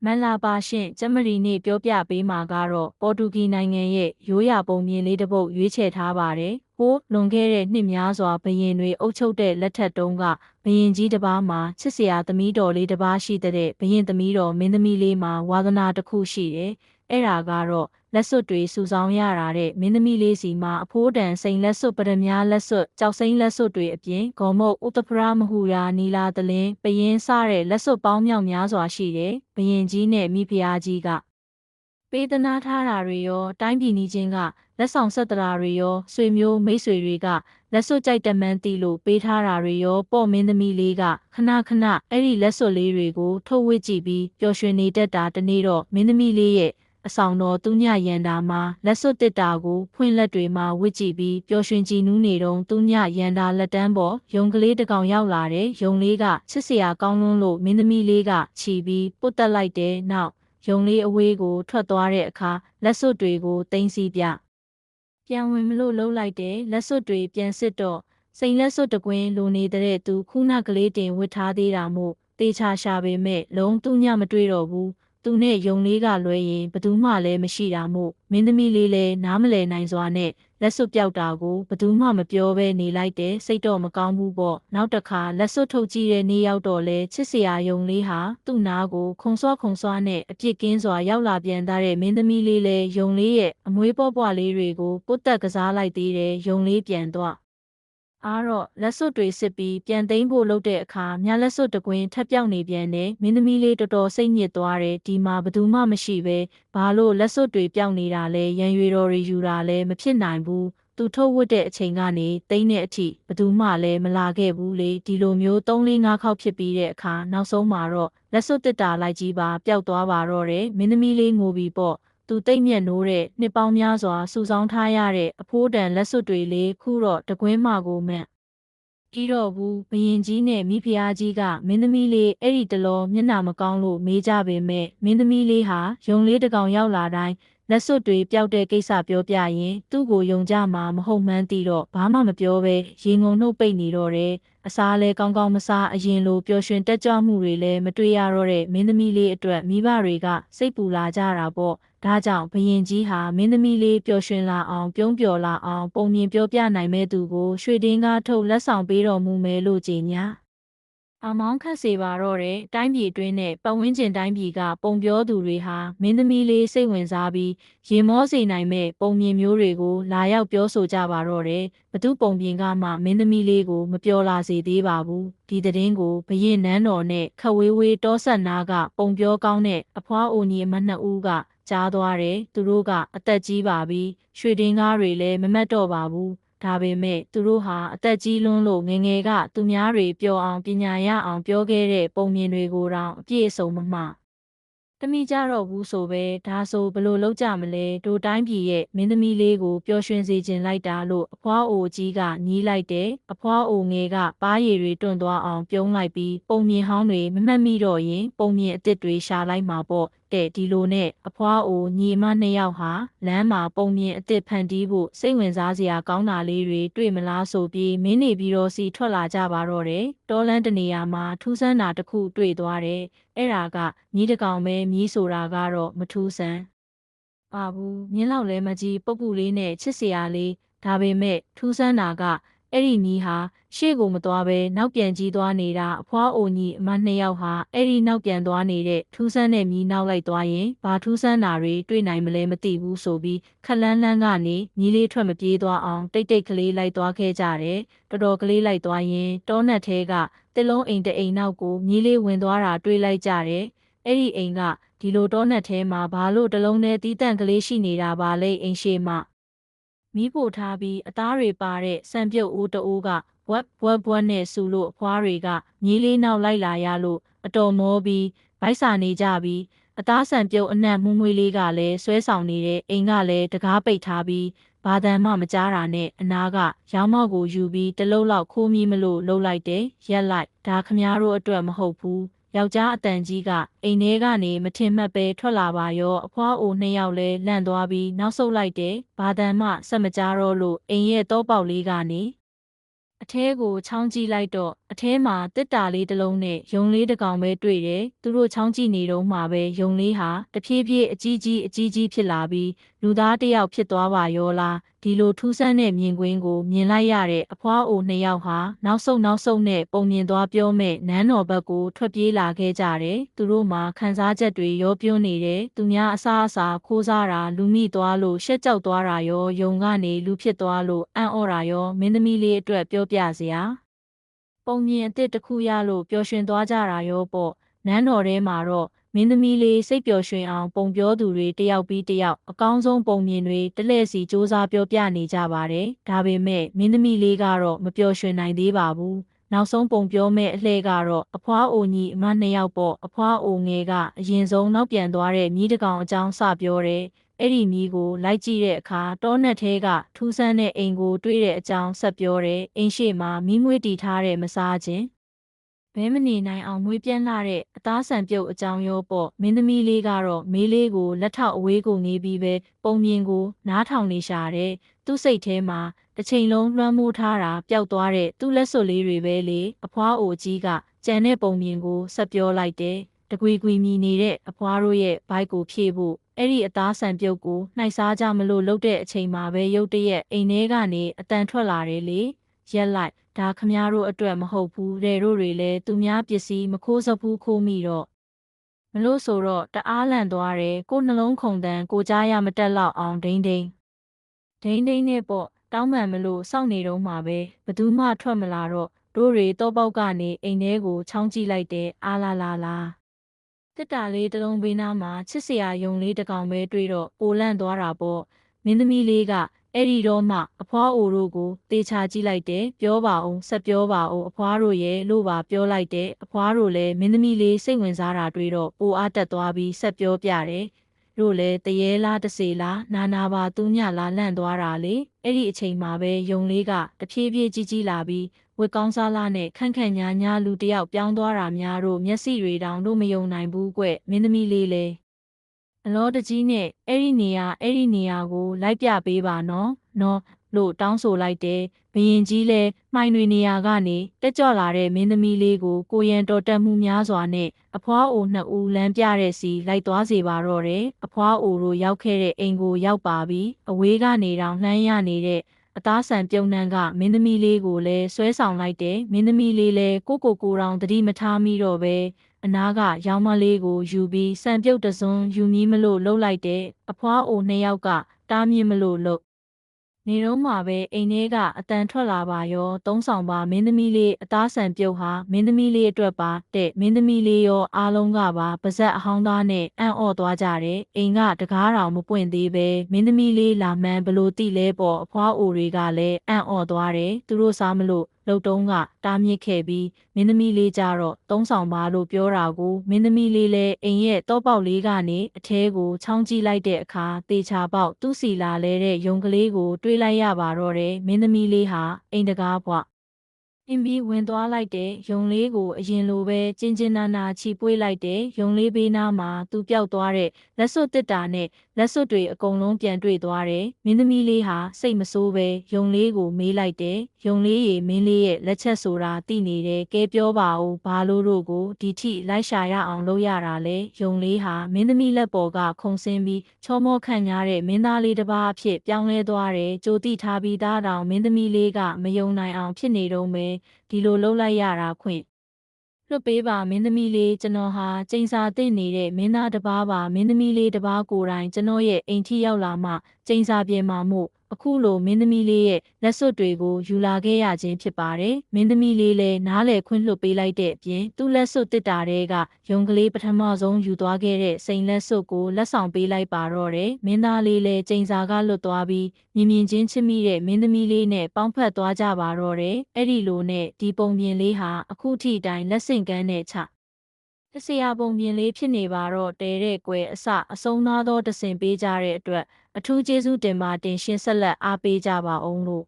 မန်လာပါရှင်ကျမရီနေ့ပြောပြပေးမှာကတော့ပေါ်တူဂီနိုင်ငံရဲ့ရိုးရာပုံမြင်လေးတစ်ပုဒ်ရွေးချယ်ထားပါတယ်။ဟိုးလွန်ခဲ့တဲ့နှစ်များစွာဘုရင်တွေအုပ်ချုပ်တဲ့လက်ထက်တုန်းကဘုရင်ကြီးတစ်ပါးမှာချစ်စရာသမီးတော်လေးတစ်ပါးရှိတဲ့ဘုရင်သမီးတော်မင်းသမီးလေးမှာဝါသနာတစ်ခုရှိတယ်။အဲ့ဒါကတော့လက်စွပ်တွေစုဆောင်းရတာတဲ့မင်းသမီးလေးစီမှာအဖိုးတန်စိန်လက်စွပ်ပဒမြားလက်စွပ်ကြောက်စိမ့်လက်စွပ်တွေအပြင်ဂေါ်မုတ်ဥတ္တပရမဟူရာနီလာတလင်းပရင်စတဲ့လက်စွပ်ပေါင်းမြောက်များစွာရှိတယ်။ဘုရင်ကြီးနဲ့မိဖုရားကြီးကပေးသနာထားတာတွေရောတိုင်းပြည်နီးချင်းကလက်ဆောင်ဆက်တရာတွေရောဆွေမျိုးမိတ်ဆွေတွေကလက်စွပ်ကြိုက်တမန်းတီလို့ပေးထားတာတွေရောပေါ့မင်းသမီးလေးကခဏခဏအဲ့ဒီလက်စွပ်လေးတွေကိုထုတ်ဝစ်ကြည့်ပြီးပျော်ရွှင်နေတတ်တာတနေ့တော့မင်းသမီးလေးရဲ့အဆောင်တော်သူညရန်တာမှာလက်စွပ်တစ်တာကိုဖွင့်လက်တွေမှာဝစ်ကြည့်ပြီးပျော်ရွှင်ကြည်နူးနေတော့သူညရန်တာလက်တန်းပေါ်ယုံကလေးတစ်ကောင်ရောက်လာတယ်ယုံလေးကချစ်စရာကောင်းလွန်းလို့မင်းသမီးလေးကချီပြီးပုတ်တက်လိုက်တယ်နောက်ယုံလေးအဝေးကိုထွက်သွားတဲ့အခါလက်စွပ်တွေကိုတင်စီပြန်ဝင်မလို့လှုပ်လိုက်တယ်လက်စွပ်တွေပြန်စစ်တော့စိန်လက်စွပ်တကွင်းလိုနေတဲ့သူခုနကလေးတင်ဝစ်ထားသေးတာမို့တေချာရှာပေမဲ့လုံးသူညမတွေ့တော့ဘူးသူနဲ့ယုံလေးကလွဲရင်ဘသူမှလည်းမရှိတာမို့မင်းသမီးလေးလည်းနားမလည်နိုင်စွာနဲ့လက်စွပ်ပြောက်တာကိုဘသူမှမပြောဘဲနေလိုက်တယ်စိတ်တော့မကောင်းဘူးပေါ့နောက်တစ်ခါလက်စွပ်ထုတ်ကြည့်တဲ့နေ့ရောက်တော့လဲချစ်စရာယုံလေးဟာသူ့နားကိုခုံဆွနဲ့အပြစ်ကင်းစွာရောက်လာပြန်တဲ့မင်းသမီးလေးလည်းယုံလေးရဲ့အမွေးပွားလေးတွေကိုပုတ်တက်ကစားလိုက်သေးတယ်ယုံလေးပြန်သွားအားတော့လက်စွပ်တွေစစ်ပြီးပြန်သိမ်းဖို့လုပ်တဲ့အခါမြလက်စွပ်တကွင်းထပ်ပြောက်နေပြန်တယ်မင်းသမီးလေးတော်တော်စိတ်ညစ်သွားတယ်ဒီမှာဘသူမှမရှိပဲဘာလို့လက်စွပ်တွေပြောက်နေတာလဲရန်ရွေတော်တွေယူတာလဲမဖြစ်နိုင်ဘူးသူထုတ်ဝတ်တဲ့အချိန်ကနေသိမ်းတဲ့အထိဘသူမှလည်းမလာခဲ့ဘူးလေဒီလိုမျိုး3-4ခေါက်ဖြစ်ပြီးတဲ့အခါနောက်ဆုံးမှာတော့လက်စွပ်တစ်တာလိုက်ကြီးပါပျောက်သွားပါတော့တယ်မင်းသမီးလေးငိုပြီးပေါ့သူတိတ်မြက်နိုးတဲ့နှစ်ပေါင်းများစွာစုဆောင်းထားရတဲ့အဖိုးတန်လက်စွပ်တွေလေးခုတော့တကွင်းမှကိုမှန်ကြီးတော့ဘူးဘရင်ကြီးနဲ့မိဖုရားကြီးကမင်းသမီးလေးအဲ့ဒီတလောမျက်နှာမကောင်းလို့မေးကြပေမဲ့မင်းသမီးလေးဟာယုံလေးတကောင်ရောက်လာတိုင်းလက်စွပ်တွေပျောက်တဲ့ကိစ္စပြောပြရင်သူ့ကိုယုံကြမှာမဟုတ်မှန်းသိတော့ဘာမှမပြောပဲရေငုံနှုတ်ပိတ်နေတော့တယ်အစားလဲကောင်းကောင်းမစားအရင်လိုပျော်ရွှင်တက်ကြွမှုတွေလည်းမတွေ့ရတော့တဲ့မင်းသမီးလေးအတွက်မိဘတွေကစိတ်ပူလာကြတာပေါ့ဒါကြောင့်ဘရင်ကြီးဟာမင်းသမီးလေးပျော်ရွှင်လာအောင်ပြုံးပျော်လာအောင်ပုံမြင်ပြောပြနိုင်မဲ့သူကိုရွှေတင်းကားထုတ်လက်ဆောင်ပေးတော်မူမယ်လို့ကြေညာအမောင်းခတ်စေပါတော့တဲ့တိုင်းပြည်အတွင်းနဲ့ပတ်ဝန်းကျင်တိုင်းပြည်ကပုံပြောသူတွေဟာမင်းသမီးလေးစိတ်ဝင်စားပြီးရေမောစေနိုင်မဲ့ပုံမြင်မျိုးတွေကိုလာရောက်ပြောဆိုကြပါတော့တယ်ဘသူပုံပြင်ကမှမင်းသမီးလေးကိုမပြောလာစေသေးပါဘူးဒီသတင်းကိုဘရင်နန်းတော်နဲ့ခဝေးဝေးတောဆက်နာကပုံပြောကောင်းတဲ့အဖွားအိုညီအမနှစ်ဦးကကြားသွားတယ်သူတို့ကအသက်ကြီးပါပြီရွှေတင်းကားတွေလည်းမမတ်တော့ပါဘူးဒါပေမဲ့သူတို့ဟာအသက်ကြီးလွန်းလို့ငယ်ငယ်ကသူများတွေပျော်အောင်ပညာရအောင်ပြောခဲ့တဲ့ပုံမြင်တွေကိုတောင်အပြည့်အစုံမမှတမိကြတော့ဘူးဆိုပဲဒါဆိုဘလို့လောက်ကြမလဲတို့တိုင်းပြည်ရဲ့မင်းသမီးလေးကိုပျော်ရွှင်စေခြင်းလိုက်တာလို့အဖွားအိုကြီးကညီးလိုက်တယ်အဖွားအိုငယ်ကပါးရည်တွေတွန့်သွားအောင်ပြုံးလိုက်ပြီးပုံမြင်ဟောင်းတွေမမှတ်မိတော့ရင်ပုံမြင်အစ်စ်တွေရှာလိုက်မှာပေါ့တဲ့ဒီလိုနဲ့အဖွားအိုညီမနှစ်ယောက်ဟာလမ်းမှာပုံမြင်အစ်စ်ဖန်တီးဖို့စိတ်ဝင်စားစရာကောင်းတာလေးတွေတွေ့မလားဆိုပြီးမင်းနေပြီးတော့စီထွက်လာကြပါတော့တယ်တောလန်းတနေရာမှာထူးဆန်းတာတစ်ခုတွေ့သွားတယ်အဲ့ဒါကမြီးတကောင်ပဲမြီးဆိုတာကတော့မထူးဆန်းပါဘူးမြင်းလောက်လဲမကြီးပုပ်ပုလေးနဲ့ချစ်စရာလေးဒါပေမဲ့ထူးဆန်းတာကအဲ့ဒီမြီးဟာရှေ့ကိုမသွားဘဲနောက်ပြန်ကြီးသွားနေတာအဖွားအိုညီအမနှစ်ယောက်ဟာအဲ့ဒီနောက်ပြန်သွားနေတဲ့ထူးဆန်းတဲ့မြီးနောက်လိုက်သွားရင်ဘာထူးဆန်းတာတွေတွေ့နိုင်မလဲမသိဘူးဆိုပြီးခက်လန်းလန်းကနေမြီးလေးထွက်မပြေးသွားအောင်တိတ်တိတ်ကလေးလိုက်သွားခဲ့ကြတယ်တော်တော်ကလေးလိုက်သွားရင်တောနက်သေးကတစ်လုံးအိမ်တအိမ်နောက်ကိုမြီးလေးဝင်သွားတာတွေ့လိုက်ကြတယ်အဲ့ဒီအိမ်ကဒီလိုတောနက်ထဲမှာဘာလို့တလုံးနဲ့တီးတန့်ကလေးရှိနေတာပါလဲအိမ်ရှိမှမီးပို့ထားပြီးအသားတွေပါတဲ့စံပြုတ်အိုးတအိုးကဘွက်နဲ့ဆူလို့အဖွားတွေကမြီးလေးနောက်လိုက်လာရလို့အတော်မောပြီးဗိုက်စာနေကြပြီးအသားဆံပြုတ်အနံ့မွှေးမွှေးလေးကလည်းဆွဲဆောင်နေတဲ့အိမ်ကလည်းတကားပိတ်ထားပြီးဘာတန်မှမကြားတာနဲ့အနာကရောင်းမောက်ကိုယူပြီးတလုံးလောက်ခိုးမီးမလို့လှုပ်လိုက်တယ်ရက်လိုက်ဒါခမားတို့အတွက်မဟုတ်ဘူးယောက်ျားအတန်ကြီးကအိမ်ထဲကနေမထင်မှတ်ပဲထွက်လာပါရောအဖွားအိုနှစ်ယောက်လဲလန့်သွားပြီးနောက်ဆုတ်လိုက်တယ်ဘာတန်မှဆက်မကြားတော့လို့အိမ်ရဲ့တောပေါက်လေးကနေအထဲကိုချောင်းကြည့်လိုက်တော့ အထဲမှာတစ်တာလေးတစ်လုံးနဲ့ယုံလေးတစ်ကောင်ပဲတွေ့တယ်သူတို့ချောင်းကြည့်နေတော့မှပဲယုံလေးဟာတဖြည်းဖြည်းအကြီးကြီးဖြစ်လာပြီးလူသားတစ်ယောက်ဖြစ်သွားပါရောလားဒီလိုထူးဆန်းတဲ့မြင်ကွင်းကိုမြင်လိုက်ရတဲ့အဖွားအိုနှစ်ယောက်ဟာနောက်ဆုတ်နဲ့ပုံမြင်သွားပြောမဲ့နန်းတော်ဘက်ကိုထွက်ပြေးလာခဲ့ကြတယ်သူတို့မှာခံစားချက်တွေရောပြွနေတယ်သူများအစားခိုးစားတာလူမိသွားလို့ရှက်ကြောက်သွားတာရောယုံကနေလူဖြစ်သွားလို့အံ့ဩတာရောမင်းသမီးလေးအတွက်ပြောပြစရာပုံမြင်အစ်စ်တစ်ခုရလို့ပျော်ရွှင်သွားကြတာရောပေါ့နန်းတော်ထဲမှာတော့မင်းသမီးလေးစိတ်ပျော်ရွှင်အောင်ပုံပြောသူတွေတယောက်ပြီးတယောက်အကောင်းဆုံးပုံမြင်တွေတလှည့်စီစူးစမ်းပြောပြနေကြပါတယ်ဒါပေမဲ့မင်းသမီးလေးကတော့မပျော်ရွှင်နိုင်သေးပါဘူးနောက်ဆုံးပုံပြောမဲ့အလှည့်ကတော့အဖွားအိုညီအမနှစ်ယောက်ပေါ့အဖွားအိုငယ်ကအရင်ဆုံးနောက်ပြန်သွားတဲ့မြီးတကောင်အကြောင်းစပြောတယ်အဲ့ဒီမြီးကိုလိုက်ကြည့်တဲ့အခါတောနက်ထဲကထူးဆန်းတဲ့အိမ်ကိုတွေ့တဲ့အကြောင်းဆက်ပြောတယ်အိမ်ရှိမှာမီးမွေးတီထားတဲ့မစားခြင်းဘဲမနေနိုင်အောင်မွေးပြန်းလာတဲ့အသားဆန်ပြုတ်အကြောင်းရောပေါ့မင်းသမီးလေးကတော့မေးလေးကိုလက်ထောက်အဝေးကိုနေပြီးပဲပုံမြင်ကိုနားထောင်နေရှာတယ်သူ့စိတ်ထဲမှာတစ်ချိန်လုံးလွှမ်းမိုးထားတာပျောက်သွားတဲ့သူ့လက်စွပ်လေးတွေပဲလေအဖွားအိုကြီးကကြံတဲ့ပုံမြင်ကိုဆက်ပြောလိုက်တယ်တကွီမြည်နေတဲ့အဖွားတို့ရဲ့ဘိုက်ကိုဖြည့်ဖို့အဲ့ဒီအသားဆန်ပြုတ်ကိုနှိုက်စားကြမလို့လှုပ်တဲ့အချိန်မှာပဲရုတ်တရက်အိမ်ထဲကနေအတန်ထွက်လာတယ်လေရက်လိုက်ဒါခမားတို့အတွက်မဟုတ်ဘူးတဲ့တို့တွေလည်းသူများပစ္စည်းမခိုးစဘူးခိုးမိတော့မလို့ဆိုတော့တအားလန့်သွားတယ်ကိုနှလုံးခုန်တန်းကိုကြားရမတက်လောက်အောင်ဒိန်းနဲ့ပေါ့တောင်းပန်မလို့စောင့်နေတော့မှပဲဘသူမှထွက်မလာတော့တို့တွေတော့ပေါက်ကနေအိမ်ထဲကိုချောင်းကြည့်လိုက်တဲ့အာလာတစ်တာလေးတစ်လုံးဘေးနားမှာချစ်စရာယုံလေးတစ်ကောင်ပဲတွေ့တော့ပိုလန့်သွားတာပေါ့မင်းသမီးလေးကအဲ့ဒီတော့မှအဖွားအိုတို့ကိုတေချာကြည့်လိုက်တယ်ပြောပါအောင်ဆက်ပြောပါအောင်အဖွားတို့ရဲ့လို့ပါပြောလိုက်တယ်အဖွားတို့လည်းမင်းသမီးလေးစိတ်ဝင်စားတာတွေ့တော့ပိုအားတက်သွားပြီးဆက်ပြောပြတယ်တို့လည်းတရေလားတစေလားနာပါသူညလားလန့်သွားတာလေအဲ့ဒီအချိန်မှာပဲယုံလေးကတဖြည်းဖြည်းကြီးလာပြီးဝက်ကောင်းစားလာနဲ့ခန့်ညာလူတယောက်ပြောင်းသွားတာများတို့မျက်စိတွေတောင်တို့မယုံနိုင်ဘူးကွမင်းသမီးလေးလေအလောတကြီးနဲ့အဲ့ဒီနေရာကိုလိုက်ပြပေးပါနော်လို့တောင်းဆိုလိုက်တယ်ဘရင်ကြီးလဲမှိုင်တွေနေရာကနေတက်ကြွလာတဲ့မင်းသမီးလေးကိုကိုရန်တော်တက်မှုများစွာနဲ့အဖွားအိုနှစ်ဦးလမ်းပြတဲ့စီလိုက်သွားစေပါတော့တယ်အဖွားအိုတို့ရောက်ခဲ့တဲ့အိမ်ကိုရောက်ပါပြီအဝေးကနေတောင်လှမ်းရနေတဲ့အသားဆန်ပြုံနှံကမင်းသမီးလေးကိုလည်းဆွဲဆောင်လိုက်တယ်မင်းသမီးလေးလည်းကိုတောင်တတိမထားမိတော့ပဲအနားကရောင်မလေးကိုယူပြီးစံပြုတ်တစွန်းယူမီးမလို့လှုပ်လိုက်တဲ့အဖွားအိုနှစ်ယောက်ကတားမြစ်မလို့လှုပ်နေတော့မှပဲအိမ်ထဲကအတန်ထွက်လာပါရောသုံးဆောင်ပါမင်းသမီးလေးအသားဆန်ပြုတ်ဟာမင်းသမီးလေးအတွက်ပါတဲ့မင်းသမီးလေးရောအားလုံးကပါပါဇက်အဟောင်းသားနဲ့အံ့ဩသွားကြတယ်အိမ်ကတကားတောင်မပွင့်သေးပဲမင်းသမီးလေးလာမှန်းဘလို့တိလဲပေါ့အဖွားအိုတွေကလည်းအံ့ဩသွားတယ်သူတို့စားမလို့လှုပ်တုံးကတားမြစ်ခဲ့ပြီးမင်းသမီးလေးကြတော့သုံးဆောင်ပါလို့ပြောတာကိုမင်းသမီးလေးလည်းအိမ်ရဲ့တောပေါက်လေးကနေအထဲကိုချောင်းကြည့်လိုက်တဲ့အခါတေချာပေါက်သူ့စီလာလဲတဲ့ယုံကလေးကိုတွေးလိုက်ရပါတော့တယ်မင်းသမီးလေးဟာအိမ်တကားဘွားအင်းပြီးဝင်သွားလိုက်တဲ့ယုံလေးကိုအရင်လိုပဲကျင်းနာချီပွေးလိုက်တဲ့ယုံလေးဘေးနားမှာသူပျောက်သွားတဲ့လက်စွပ်တစ်တာနဲ့လက်စွပ်တွေအကုန်လုံးပြန်တွေ့သွားတယ်မင်းသမီးလေးဟာစိတ်မဆိုးပဲယုံလေးကိုမေးလိုက်တယ်ယုံလေးရေမင်းလေးရဲ့လက်ချက်ဆိုတာသိနေတယ်ကဲပြောပါဦးဘာလို့တို့ကိုဒီထိလိုက်ရှာရအောင်လုပ်ရတာလဲယုံလေးဟာမင်းသမီးလက်ပေါ်ကခုန်ဆင်းပြီးချောမောခန့်ညားတဲ့မင်းသားလေးတစ်ပါးအဖြစ်ပြောင်းလဲသွားတယ်ကြိုတိထားပြီးသားတောင်မင်းသမီးလေးကမယုံနိုင်အောင်ဖြစ်နေတော့မယ်ဒီလိုလှုပ်လိုက်ရတာခွင့်လွတ်ပေးပါမင်းသမီးလေးကျွန်တော်ဟာကျိန်စာသိနေတဲ့မင်းသားတစ်ပါးပါမင်းသမီးလေးတစ်ပါးကိုယ်တိုင်ကျွန်တော်ရဲ့အိမ်ထိရောက်လာမှကျိန်စာပြေမှာမို့အခုလိုမင်းသမီးလေးရဲ့လက်စွပ်တွေကိုယူလာခဲ့ရခြင်းဖြစ်ပါတယ်မင်းသမီးလေးလည်းနားလေခွင့်လွတ်ပေးလိုက်တဲ့အပြင်သူ့လက်စွပ်တစ်တာတွေကယုံကလေးပထမဆုံးယူသွားခဲ့တဲ့စိန်လက်စွပ်ကိုလက်ဆောင်ပေးလိုက်ပါတော့တယ်မင်းသားလေးလည်းကျိန်စာကလွတ်သွားပြီးမြင်ချင်းချစ်မိတဲ့မင်းသမီးလေးနဲ့ပေါင်းဖက်သွားကြပါတော့တယ်အဲ့ဒီလိုနဲ့ဒီပုံပြင်လေးဟာအခုထိတိုင်လက်ဆင့်ကမ်းနဲ့ချတဆရာပုံပြင်လေးဖြစ်နေပါတော့တဲတဲ့ကွယ်အဆုံးသားသောတဆင်ပေးကြတဲ့အတွက်အထူးကျေးဇူးတင်ပါတင်ရှင်ဆက်လက်အားပေးကြပါအောင်လို့